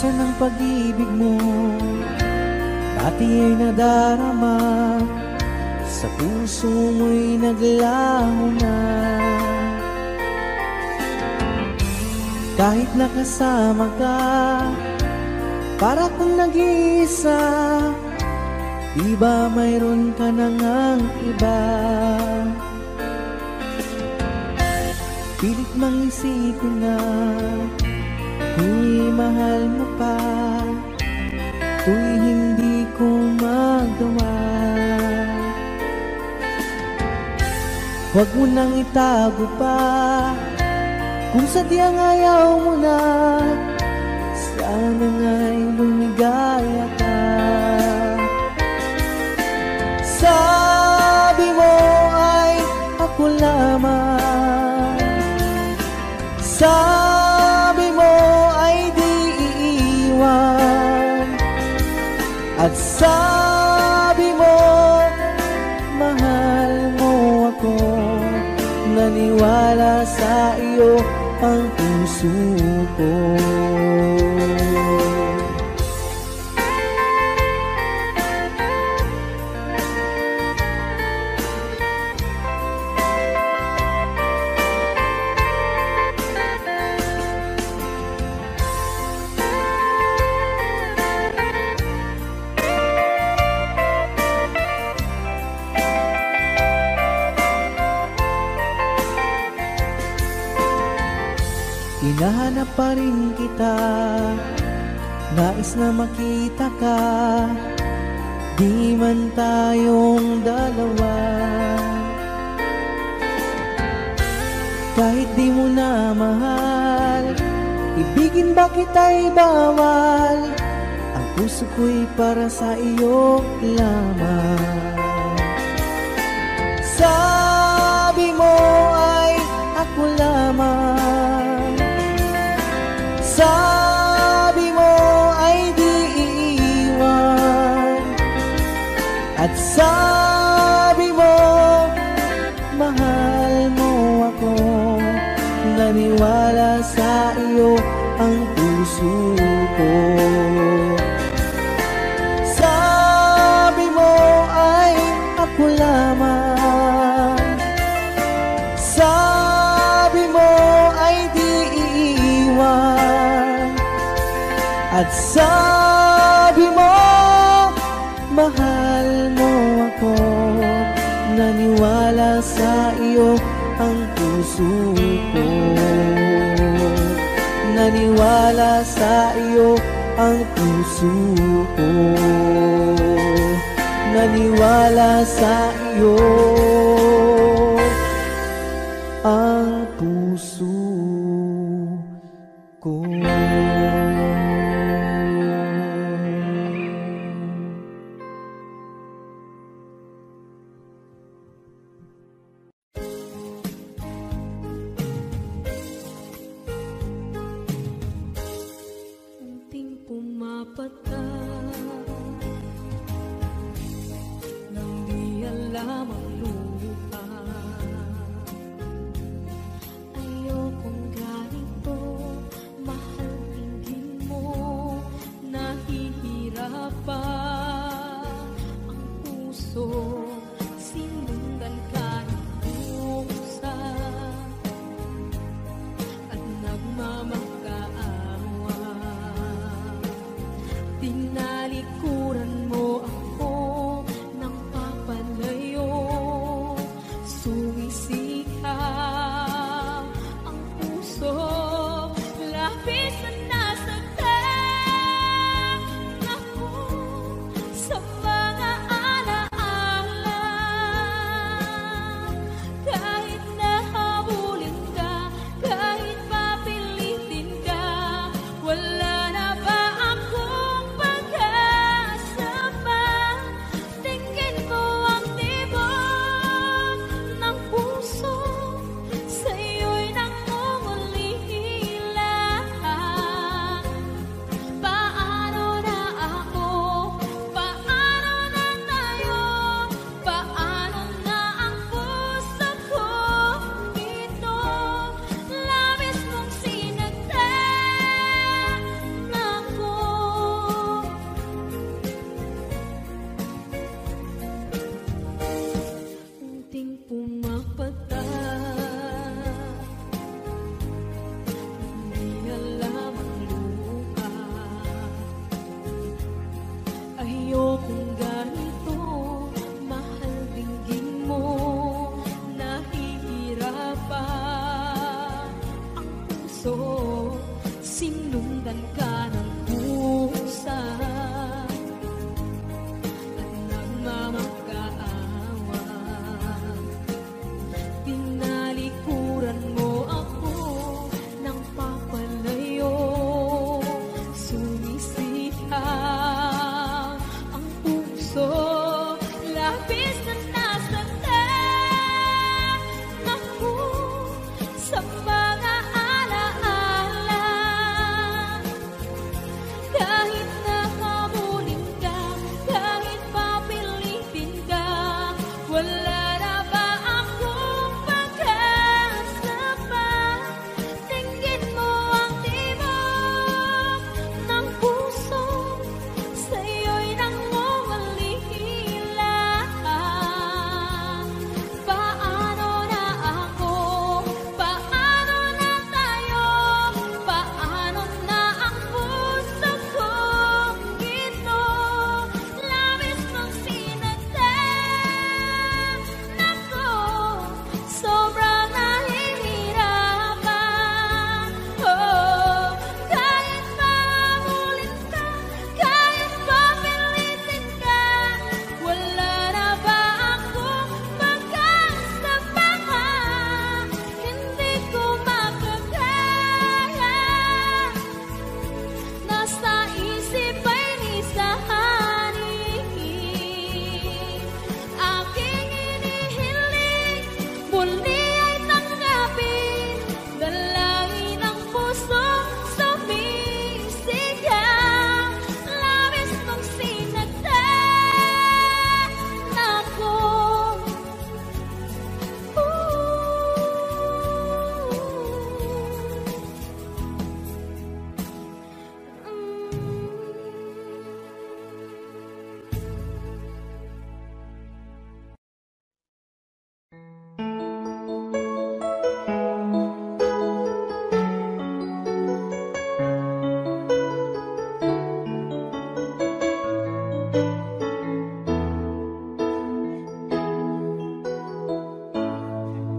Nasaan ang pag-ibig mo? Dati ay nadarama, sa puso mo'y naglaho na. Kahit nakasama ka, para kang nag-iisa. Di ba mayroon ka na ngang iba? Pilit mang isipin na kung mahal mo pa, to'y hindi ko magawa. Huwag mo nang itago pa, kung sadyang ayaw mo na, sana nga'y lumigaya ka. Sabi mo ay ako lamang, sabi mo ay di iiwan, at sabi mo mahal mo ako. Naniwala sa iyo ang puso ko. Hinahanap pa rin kita, nais na makita ka, di man tayong dalawa. Kahit di mo na mahal, ibigin ba kita'y bawal? Ang puso ko'y para sa iyo lamang. Sabi mo ay ako lamang, sabi mo ay di iiwan, at sabi mo mahal mo ako. Naniwala sa iyo ang puso ko. Sabi mo ay ako lamang, sabi mo ay di iiwan, at sabi mo mahal mo ako. Naniwala sa iyo ang puso ko. Naniwala sa iyo ang puso ko. Naniwala sa iyo ang puso ko. Lapis na nasaktan ako.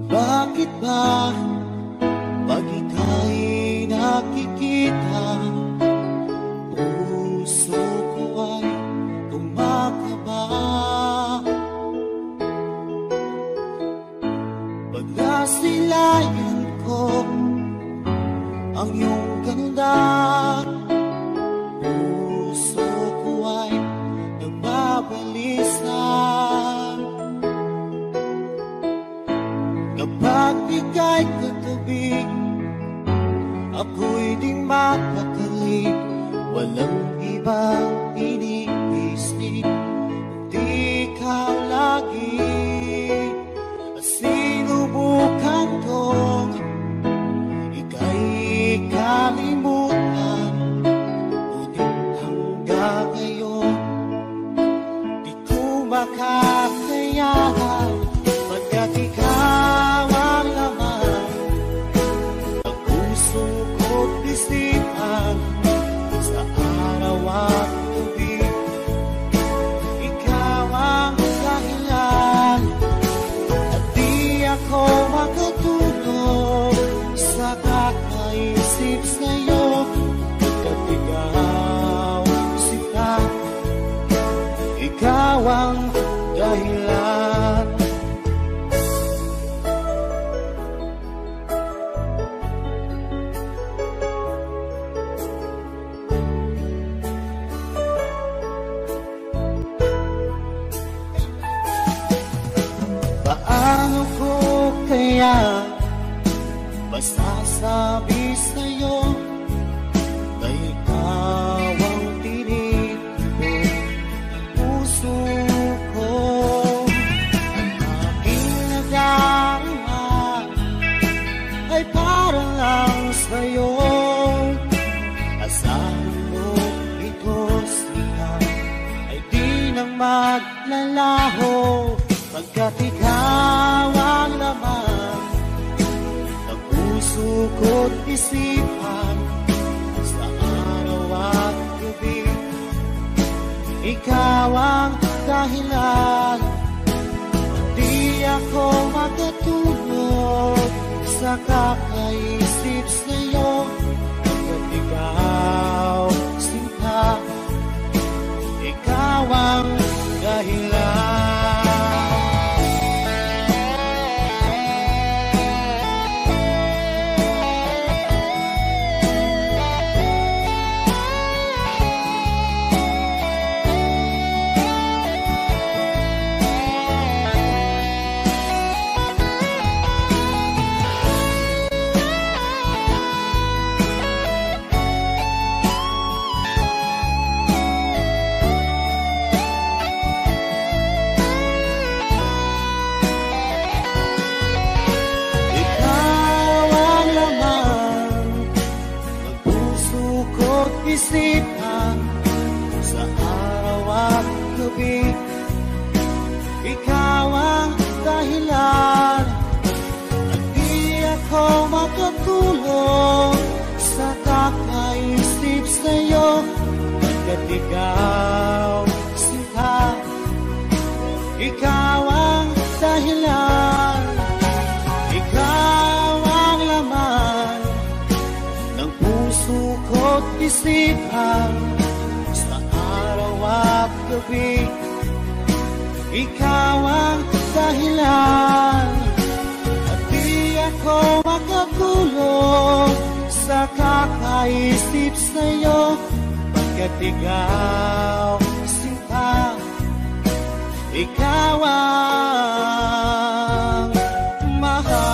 Bakit ba pag ika'y nakikita, puso ko ay kumakaba? Pag nasilayan ko ang iyong ganda, puso ko ay nagbabalisa. Kapag ika'y katabi, ako'y di mapakali. Walang ibang iniisip, kundi ikaw lagi. At sinubukan kong ika'y kalimutan, ngunit hanggang ngayon di ko makakayanan. Pagkat ikaw ang laman ng puso ko't isipan, sa araw at gabi ikaw ang dahilan. At di ako makatulog sa kakaisip sa'yo, pagkat ikaw sita, ikaw ang dahilan. Paano ko kaya masasabi sa'yo na ikaw ang tinitipon ng puso ko? Ang aking nadarama ay para lang sa'yo. Asahan mo ito siya ay di nang maglalaho, pagkat ikaw ang laman ng puso ko't isipan, sa araw at gabi ikaw ang dahilan. Di ako makatulog sa kakaisip sa'yo, pagkat ikaw sinta, ikaw ang dahilan. Isipan sa araw at gabi, ikaw ang dahilan. At di ako makatulog sa kakaisip sa'yo, pagkat ikaw sinta, ikaw ang dahilan. Ikaw ang laman ng puso ko't isipan, sa araw at gabi ikaw ang dahilan. At di ako makatulog sa kakaisip sa'yo, pagkat ikaw sinta, ikaw ang mahal.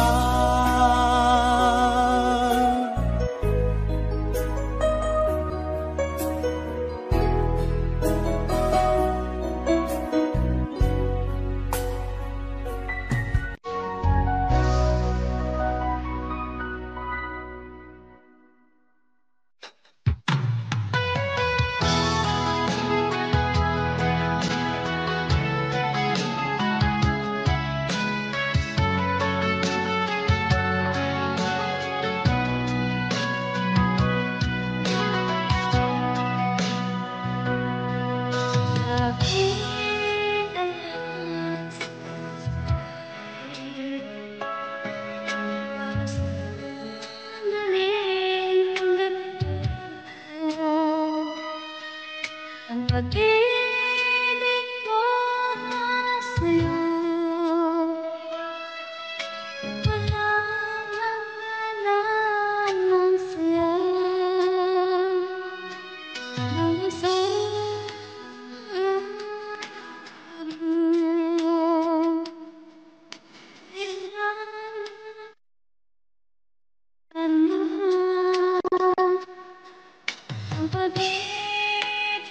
Pag-ibig ko sa'yo, walang hangganan ng saya ng isang ang pag-ibig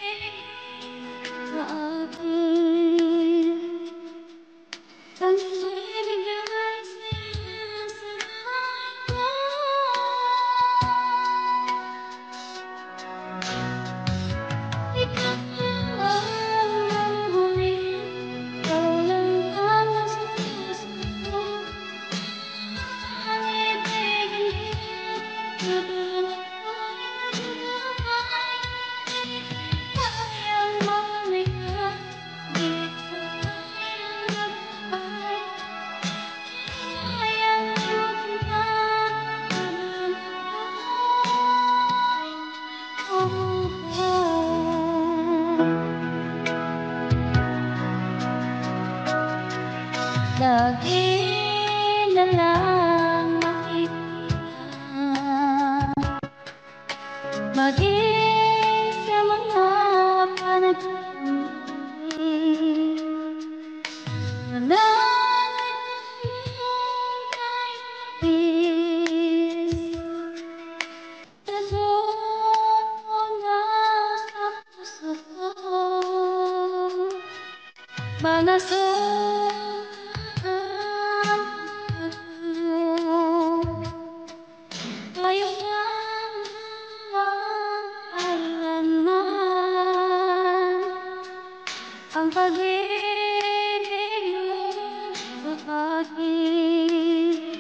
sa akin. Ang ibigay sa'yo sa akin. Ikaw lang ang mahuling, ikaw lang ang nasa puso ko. Ang ibigin na buhay na buhay, kayang malikha, di ko kayang mabuhay. Kayang magmahal habang buhay. Lagi na lang makikita, maging sa mga panaginip. Nananalig yung kahit labis, totoo na sa puso ko. Mga kayo nga ang pag-ibig sa akin,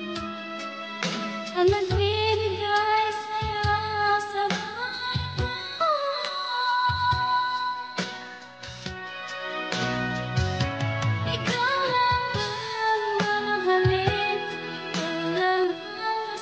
ang nagbibigay sa'yo sa buhay ko. Ikaw lang ang mamahalin, ikaw lang ang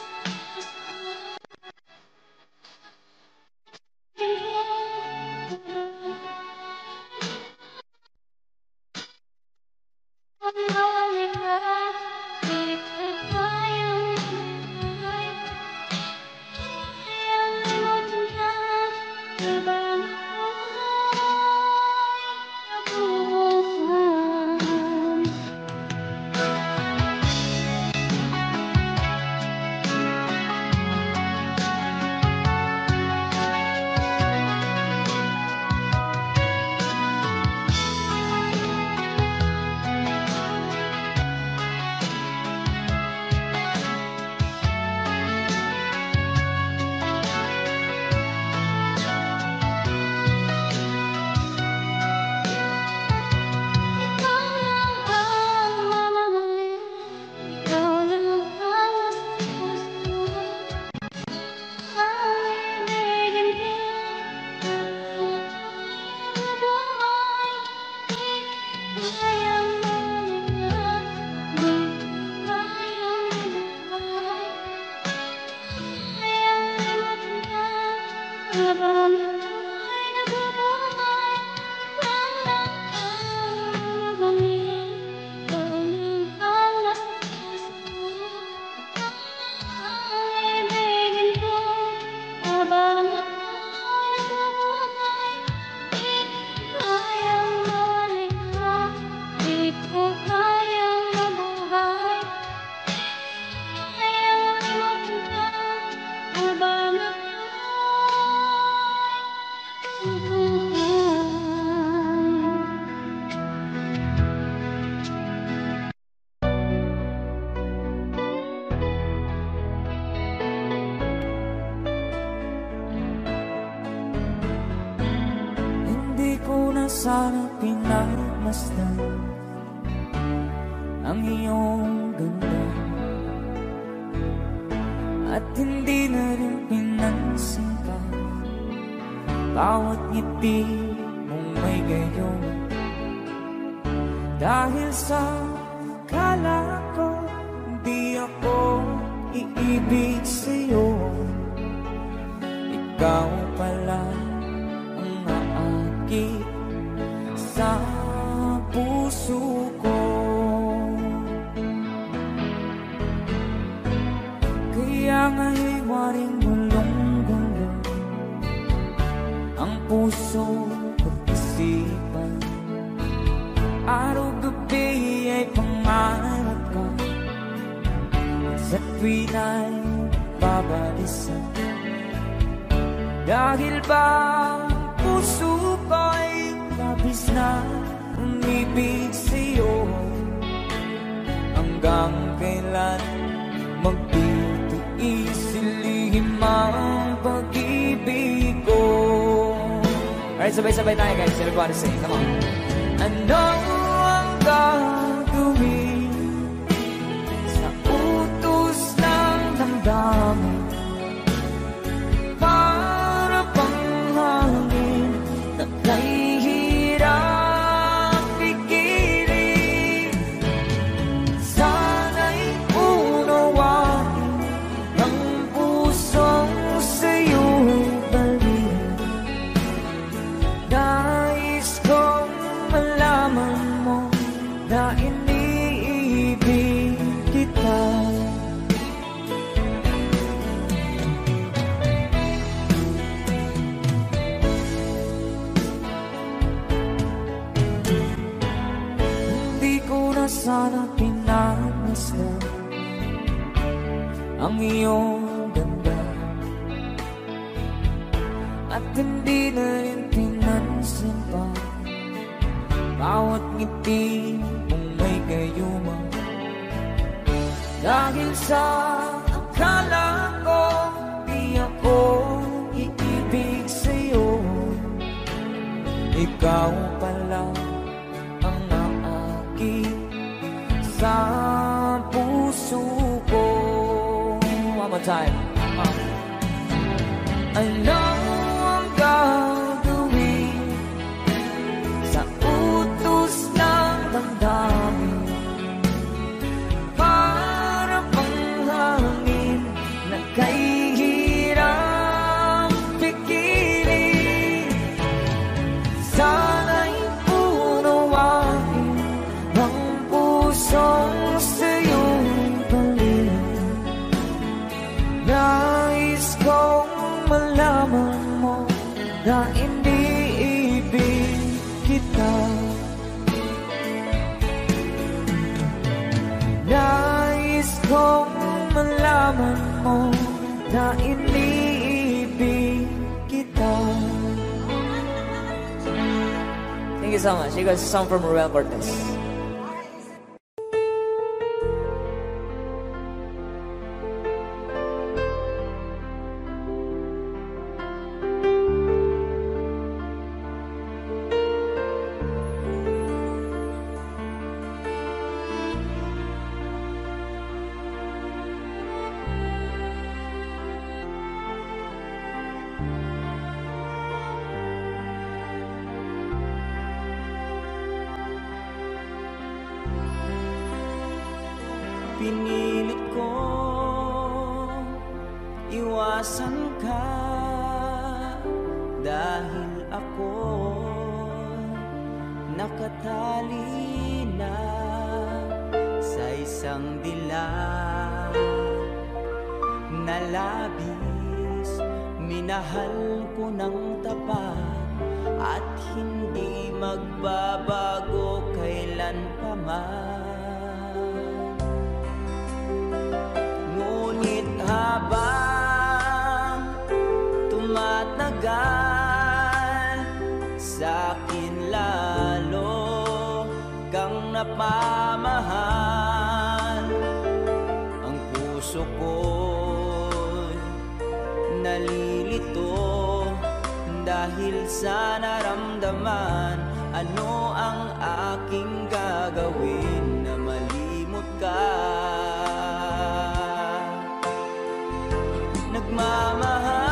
sana pinagmasdan ang iyong ganda, at hindi na rin pinansin pa bawat ngiti mong may gayong Dahil sa akala ko di ako iibig sa'yo, ikaw pala ang aakit sa puso ko. Kaya nga'y waring gulong-gulong ang puso at isipan. Araw-gabi ay pangarap ka, sa tuwin ay babalisan. Dahil ba ang puso ko'y labis na umibig sa'yo, hanggang kailan magtitiis ilihim ang pag-ibig ko. Alright, sabay-sabay tayo guys. Everybody sing, come on. Ano ang gagawin sa utos ng damdamin? Para bang hangin na kay hirap pigilan. Sana'y unawain ang pusong sa'yo'y balik. Nais kong malaman mo na iniibig kita. Hindi ko na sana pinagmasdan ang iyong ganda, at hindi na rin pinansin pa bawat ngiti mong may gayuma. Dahil sa akala ko di ako iibig sa'yo, ikaw pala ang naakit sa puso ko. One more time. Ano ang gagawin sa utos ng damdamin? Para bang hangin na kay hirap pigilan. Sana'y unawain ang pusong sa'yo'y balik. Nais kong malaman mo na iniibig kita. Nais kong malaman mo na iniibig kita. Thank you so much. You guys, a song from Ruel Cortez. Pinilit ko iwasan ka, dahil ako nakatali na sa isang dilag na labis. Minahal ko ng tapat at hindi magbabago kailan pa man. Ngunit habang tumatagal, sa'kin lalo kang napamahal. Ang puso ko'y nalilito dahil sa naramdaman. Ano ang aking gagawin na malimot ka? Nagmamahal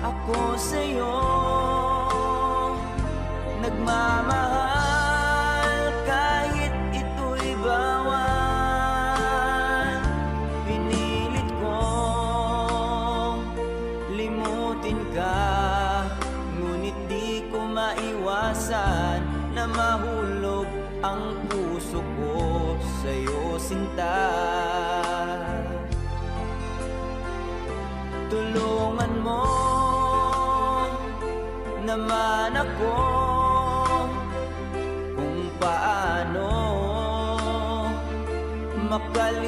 ako sa'yo, nagmamahal maiwasan na mahulog ang puso ko sa'yo, sinta. Tulungan mo naman ako kung paano makalimot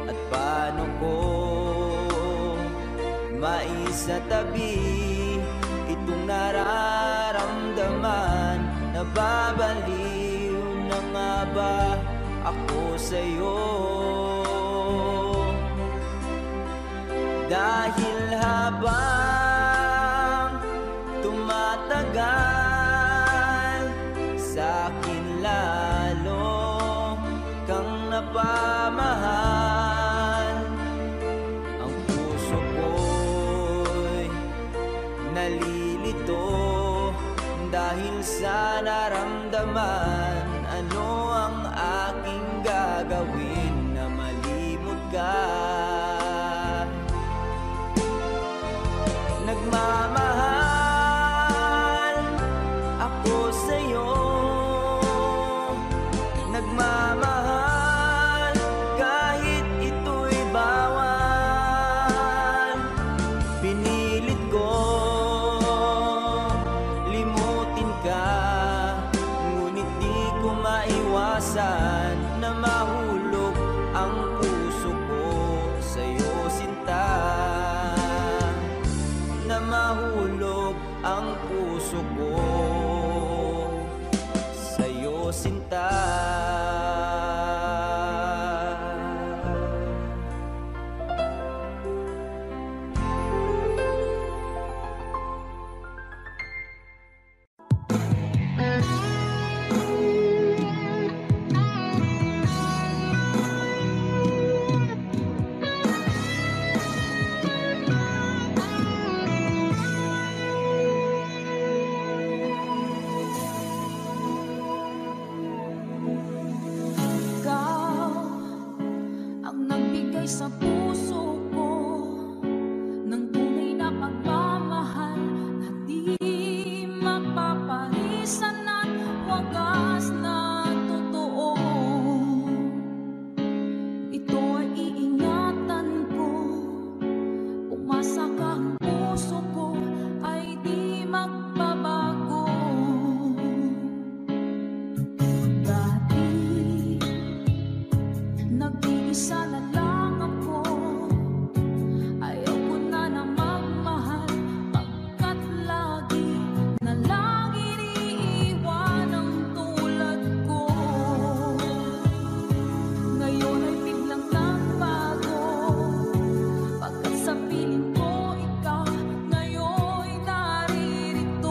at paano ko maisatabi itong nararamdaman. Nababaliw na nga ba ako sa'yo? Dahil habang tumatagal, sa'kin lalo kang napamahal. Ang puso ko'y nalilito dahil sa naramdaman. Ano ang aking gagawin na malimot ka? Nagmamahal ako sa'yo, nagmamahal kahit ito'y bawal. Pinilit ko limutin ka, ngunit di ko maiwasan na mahulog ang puso ko sa'yo, sinta. Na mahulog ang puso ko sa'yo, sinta. Sa puso ko ng tunay na pagmamahal na di mapapalisan at wagas na totoo. Ito ay iingatan ko, umasa ka, ang puso ko ay di magbabago. Dati nag-iisa na lang sa piling ko ikaw ngayon'y naririto.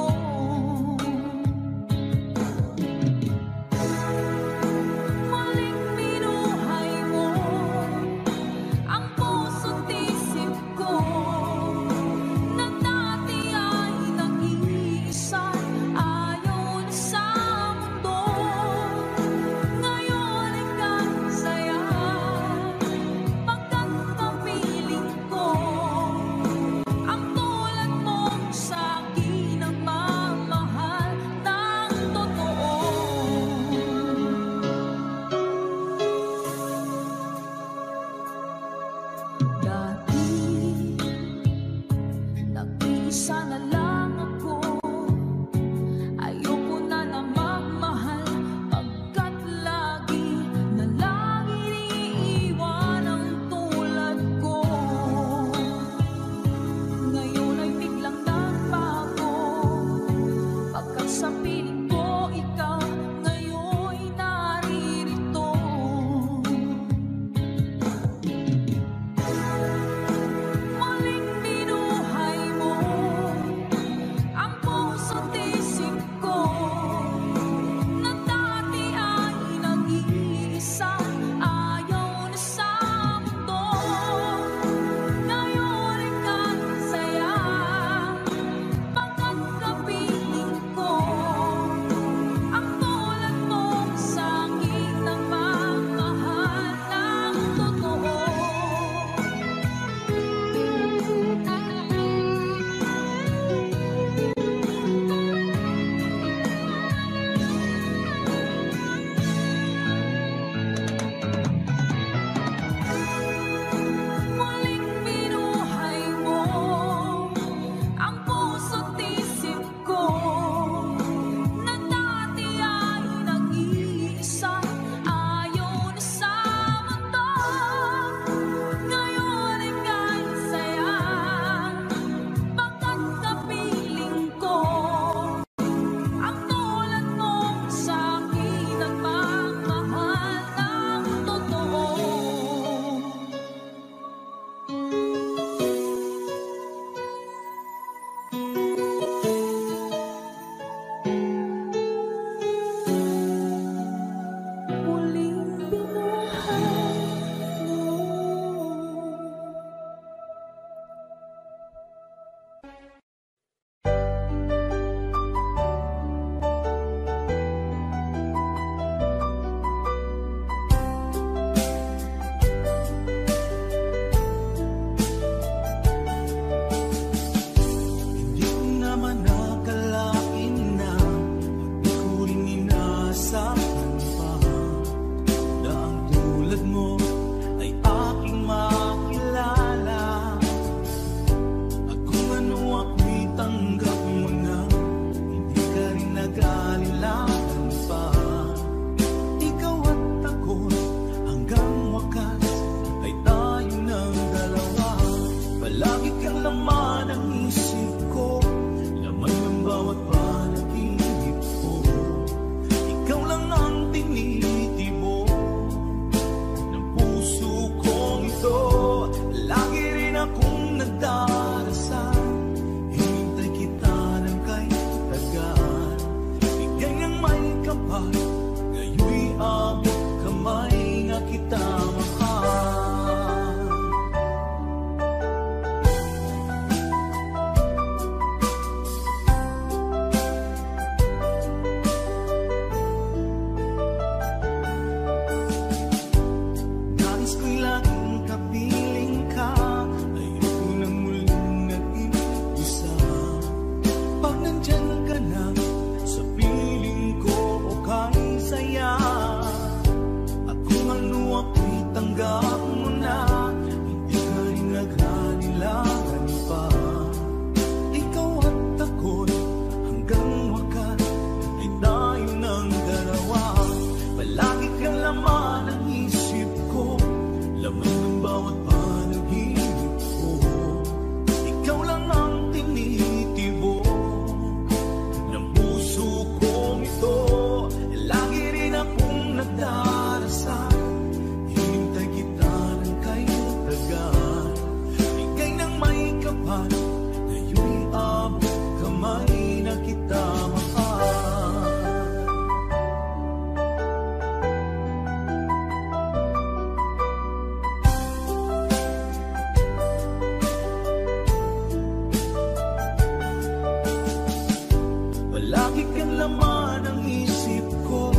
Lagi kang laman ng isip ko,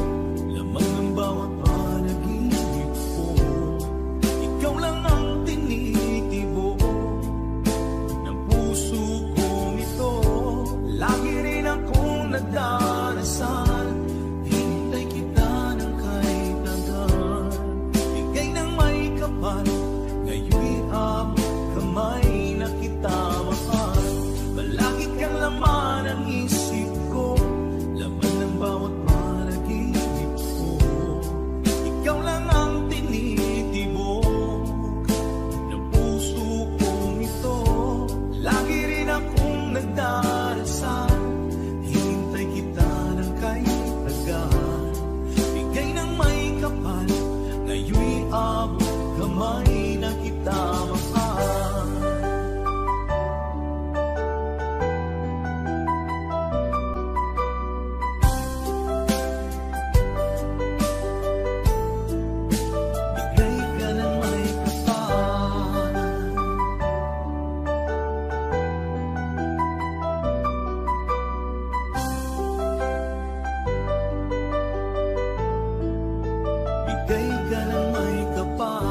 lamang ng bawat panaginip ko. Ikaw lang ang tinitibo ng puso kong ito. Lagi rin akong nagdarasal, hintay kita ng kahit hanggan. Bigay ng may kapal, ngayon'y abot kamay na kita mahal. Palagi kang laman ng isip ko, laman ng bawat panaginip ko. Ikaw lang ang tinitibok ng puso kong ito. Lagi rin akong nagdarasal, hintay kita ng kahit tagal. Bigay ng may kapal, ngayon'y abot kamay na kita mahal. Bigay ka ng may kapal. Bigay ka ng may kapal.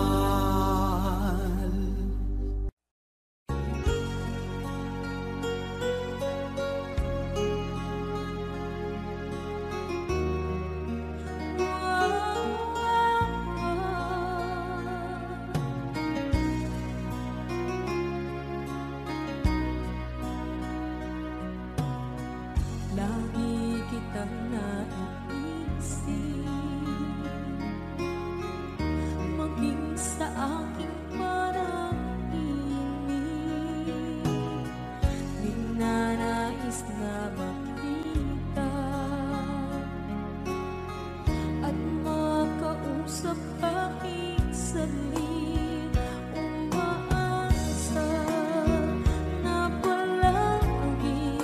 Lagi kitang naiisip, maging sa aking parang inig. Di na nais na makita at makausap kahit saglit. Umaasa na palagi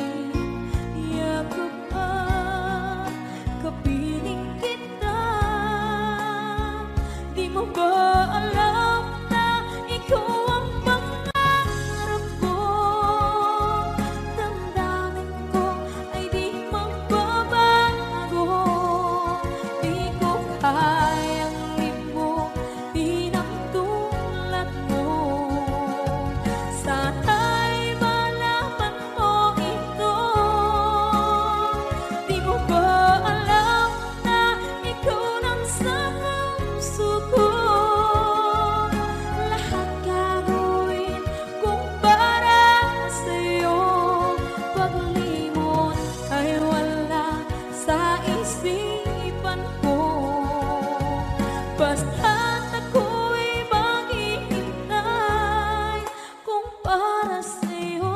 yakap at kapiling kita. Di mo ba alam na ikaw ang pangarap ko? Damdamin ko ay di magbabago. Di ko kayang limutin ang tulad mo. Sana'y malaman mo ito. Di mo ba alam na ikaw lang sa puso ko? Lahat gagawin kung para sa'yo. Paglimot ay wala sa isipan ko. Basta't ako'y maghihintay kung para sa'yo.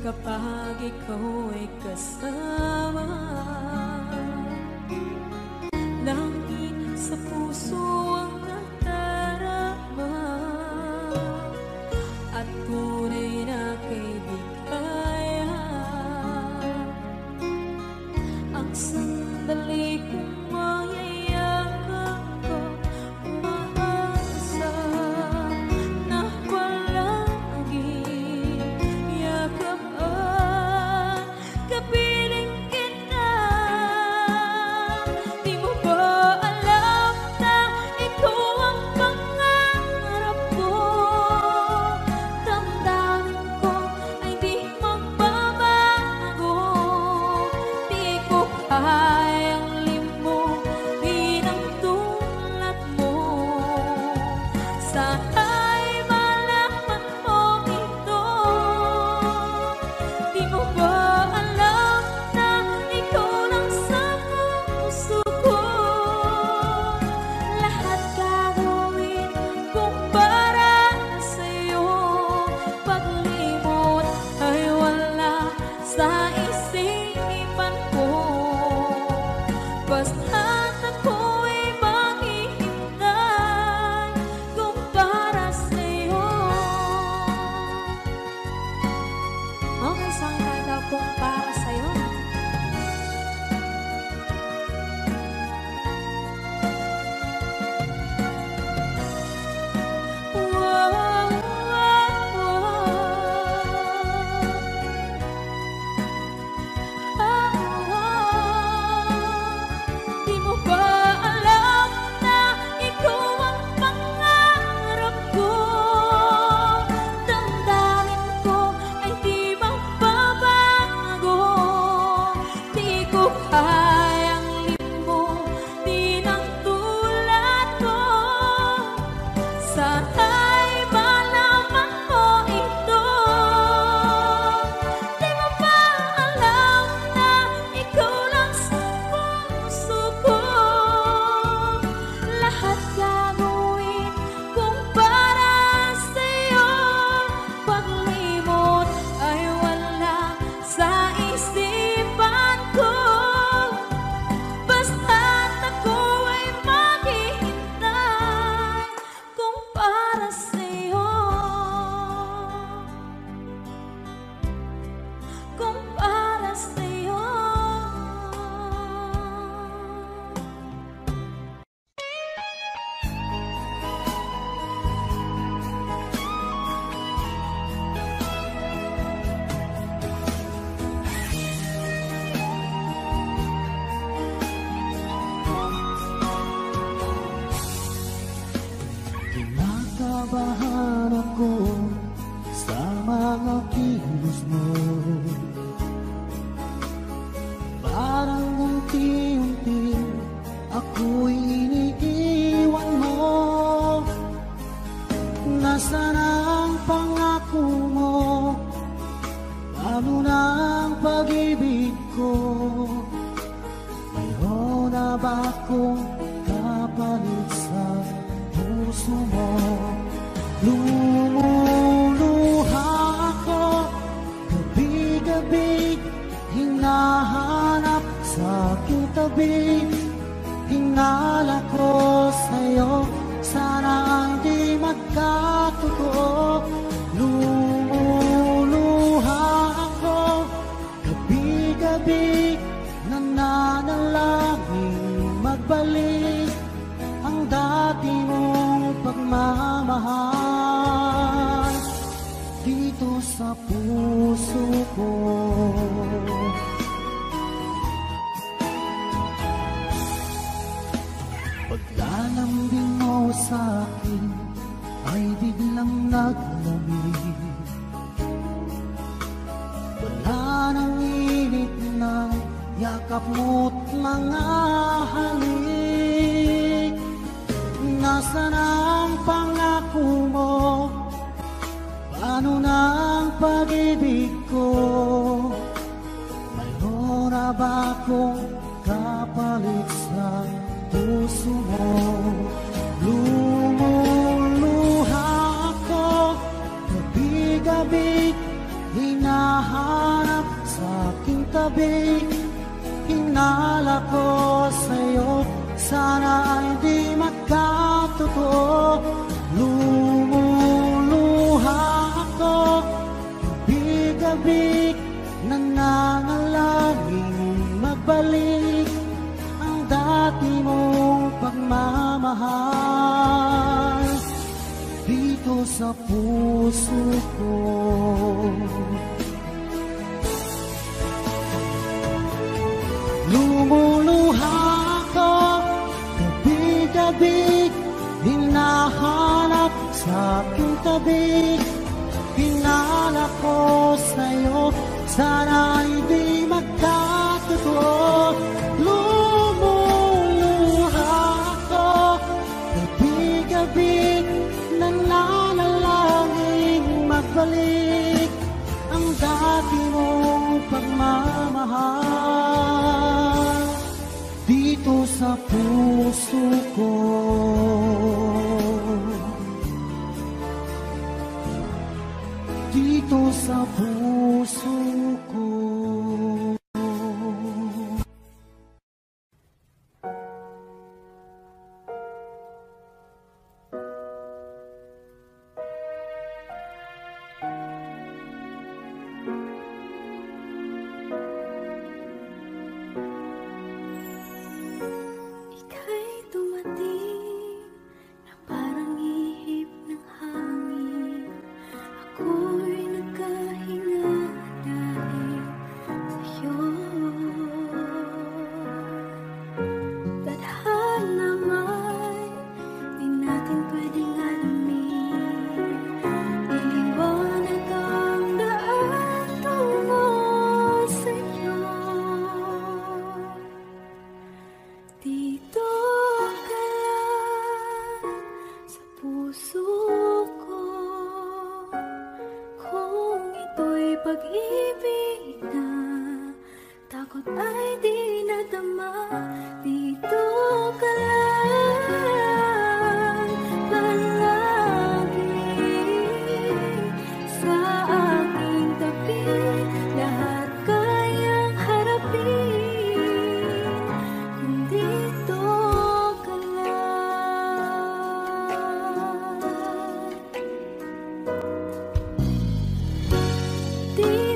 Kapag ikaw ay kasama, langit sa puso ang nadarama, at tunay na kaibigan. Ang sandali kong mayayakap ko, umaasa na palagi yakap at kapiling kita. Nasaan ang pangako mo? Paano na ang pag-ibig ko? Mayroon na ba akong kapalit sa puso mo? Lumuluha ako gabi-gabi, hinahanap sa aking tabi. Hinala ko sa'yo, sana hindi magkatotoo. Lumuluha ako gabi-gabi, nananalangin magbalik ang dati mong pagmamahal dito sa puso ko. Paglalambing mo sa'kin ay biglang naglamig. Wala nang init na yakap mo't mga halik. Nasaan ang pangako mo? Paano na ang pag-ibig ko? Mayroon na ba akong kapalit sa puso mo? Lumuluha ako gabi-gabi, hinahanap sa aking tabi. Hinala ko sa'yo, sana hindi magkatotoo. Lumuluha ako gabi-gabi, nananalangin magbalik ang dati mong pagmamahal dito sa puso ko. Lumuluha ako gabi-gabi, hinahanap sa aking tabi. Hinala ko sa'yo, sana hindi magkatotoo. Lumuluha ako gabi-gabi, nananalangin magbalik ang dati mong pagmamahal dito sa puso ko. Dito sa puso ko. Ika'y dumating na parang ihip ng hangin. Ako'y nagkahinga dahil sa'yo. Tadhana may di natin pwedeng alamin. Iliwanag ang daan tungo sa'yo. Dito ka lang sa puso ko. Kung ito'y pag-ibig na takot ay di nadama. Dito ka lang palagi sa aking tabi. Lahat kayang harapin kung dito ka lang. Di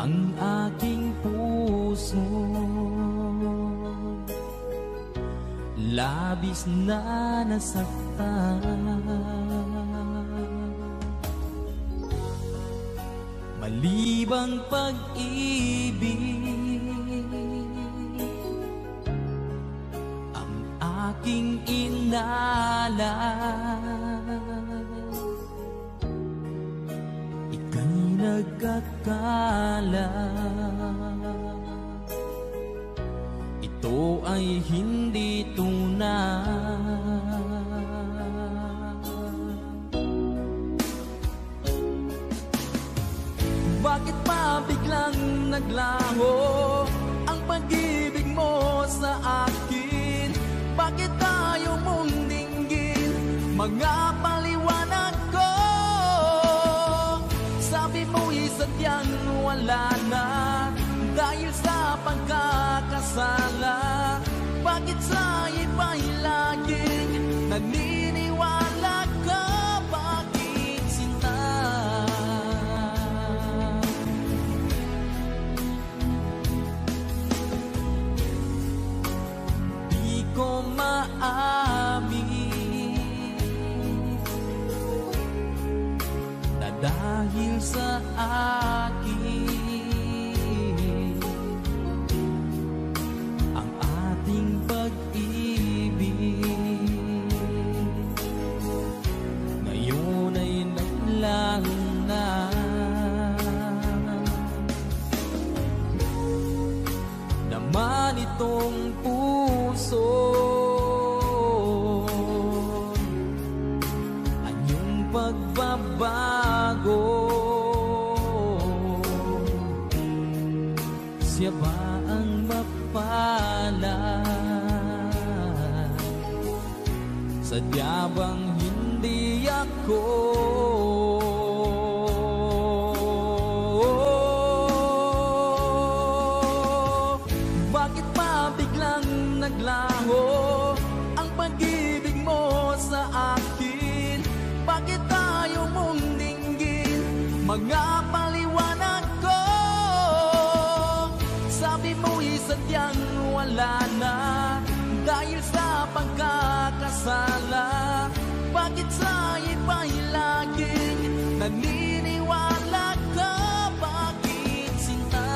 ang aking puso. Labis na nasaktan, malibang pag-ibig ang aking inalay. Ika'y nagkakala, ito ay hindi tunay. Bakit pa biglang naglaho ang pag-ibig mo sa akin? Bakit tayo mong dinggin mga paliwanag ko? Sabi mo'y sadyang wala na dahil sa pagkakasala. Bakit sa iba'y laging naniniwala ka? Bakit sinta? Di ko maamin na dahil sa akin ngayon ay naglaho na. Naman itong puso anyong pagbabago, siya ba ang mapalad? Sadya bang hindi ako? Bakit pa biglang naglaho ang pag-ibig mo sa akin? Bakit tayo mong dinggin mga paliwanag ko? Sabi mo'y sadyang wala na dahil sa pagkakasala. Bakit sa iba'y laging naniniwala ka? Bakit sinta?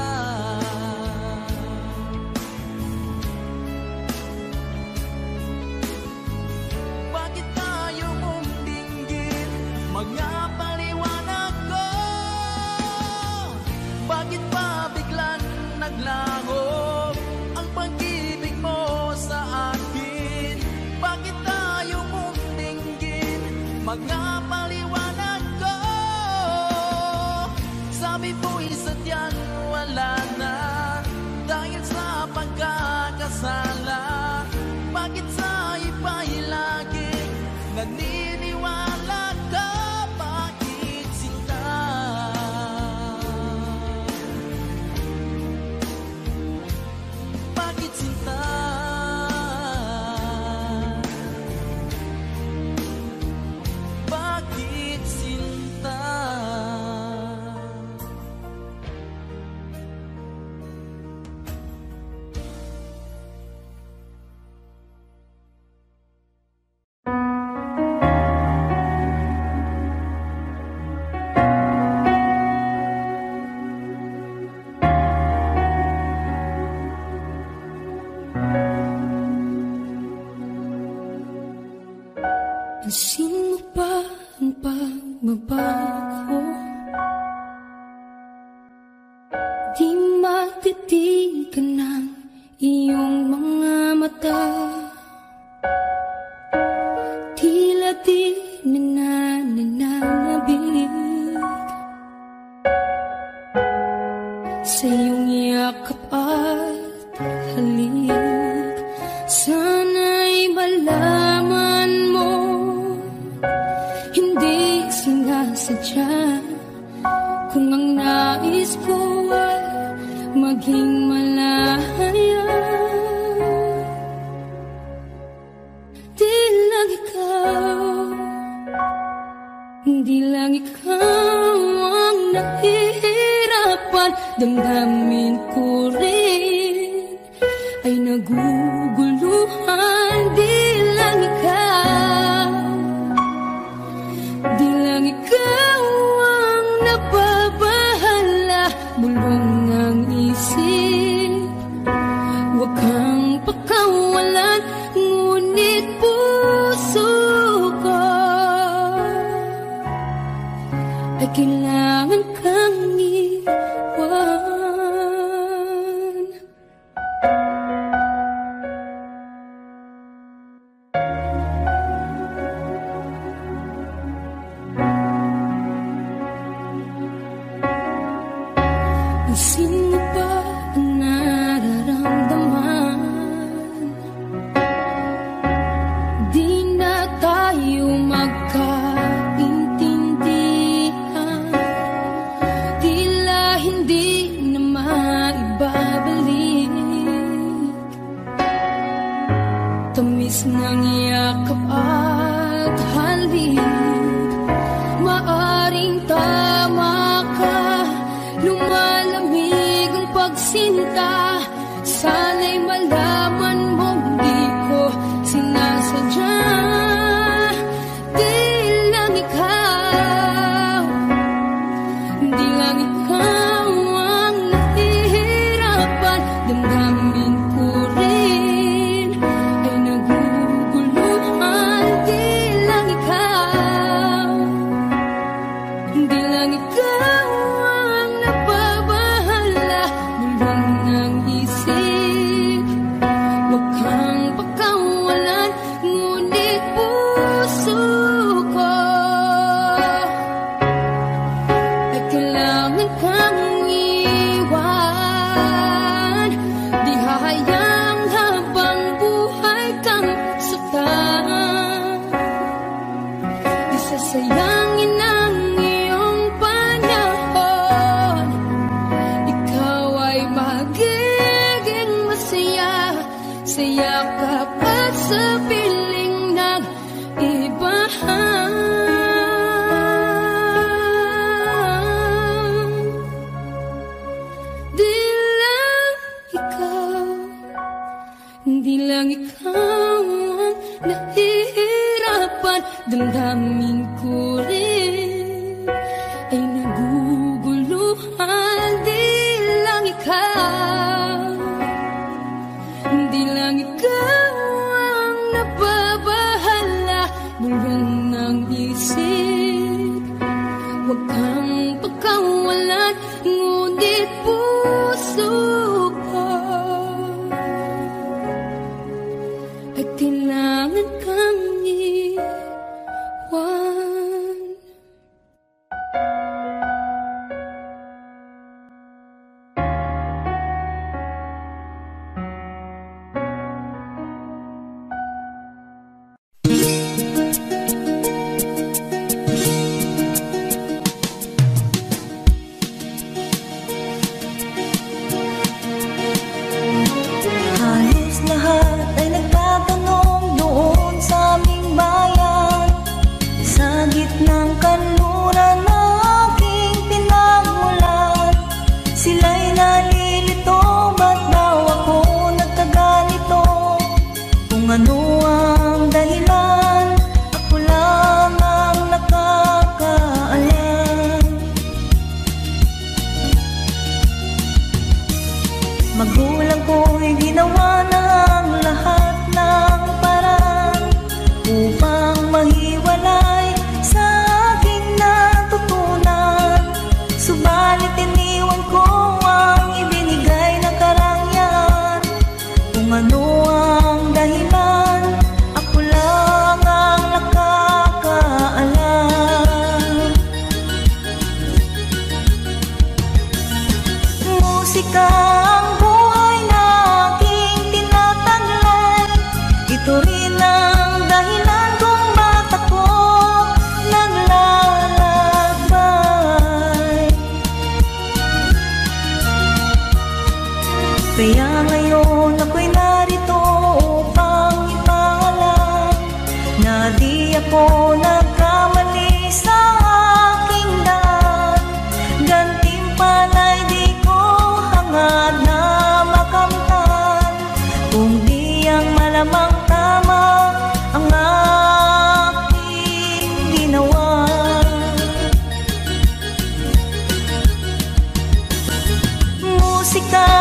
Bakit tayo mong dinggin mga paliwanag ko? Bakit pa biglang naglaho ang pag-ibig mo sa akin? Bakit tayo mong dinggin mga paliwanag ko? Sabi mo'y sadyang wala na dahil sa pagkakasala. Bakit sa iba'y laging naniniwala ka? Bakit sinta? Bakit sinta? Bakit sinta? Pansin mo ba ang pagbabago? Di matitigan ng iyong mga mata. Tila di nananabig sa iyong yakap at halik. Sana'y malaman mo hindi sinasadya kung ang nais ko ay maging malaya. Di lang ikaw, hindi lang ikaw ang nahihirapan. nahihirapan, damdamin ko rin ay naguguluhan. Di lang ikaw ang nababahala, bulong ng isip. Huwag kang pakawalan, ngunit puso ko ay kailangan kang iwan. Sino ba ang nararamdaman? Di na tayo magkaintindihan, tila hindi na maibabalik. Tamis ng yakap at halik, maaring tama ka. Lumalamig ang pagsinta, sana'y malaman mong di ko sinasadya. Di lang ikaw ang nahihirapan, damdamin ko rin ay naguguluhan. Di lang ikaw ang nababahala, bulong ng isip. Huwag kang pakawalan, ngunit puso ko ay kailangan kang iwan. Di hahayang habang buhay kang saktan, di sasayangin ang iyong panahon. Ikaw ay magiging masaya sa yakap at sa piling ng ibahan. Di lang ikaw ang nahihirapan, damdamin ko rin ay naguguluhan. Di lang ikaw ang nababahala, bulong ng isip. Huwag kang pagkawalan, ngunit puso ko ay kailangan kang iwan. Halos lahat ay nagtatanong doon sa aming bayan, sa gitnang kanluran na aking pinagmulan. Sila'y nalilito, ba't daw ako nagkaganito? Kung ano ang dahilan, ako lang ang nakakaalam. Magulang ko'y ginawa na ang lahat ng paraan upang mahiwalay sa aking natutunan. Subalit iniwan ko ang ibinigay na karangyaan. Kung ano ang dahilan, ako lang ang nakakaalam. Musika ang buhay na aking tinataglay. Ito rin ang dahilan kung ba't ako naglalakbay. Kaya ngayon ako'y narito upang ipaalam na di ako nagkamali sa aking daan. Gantimpala'y di musika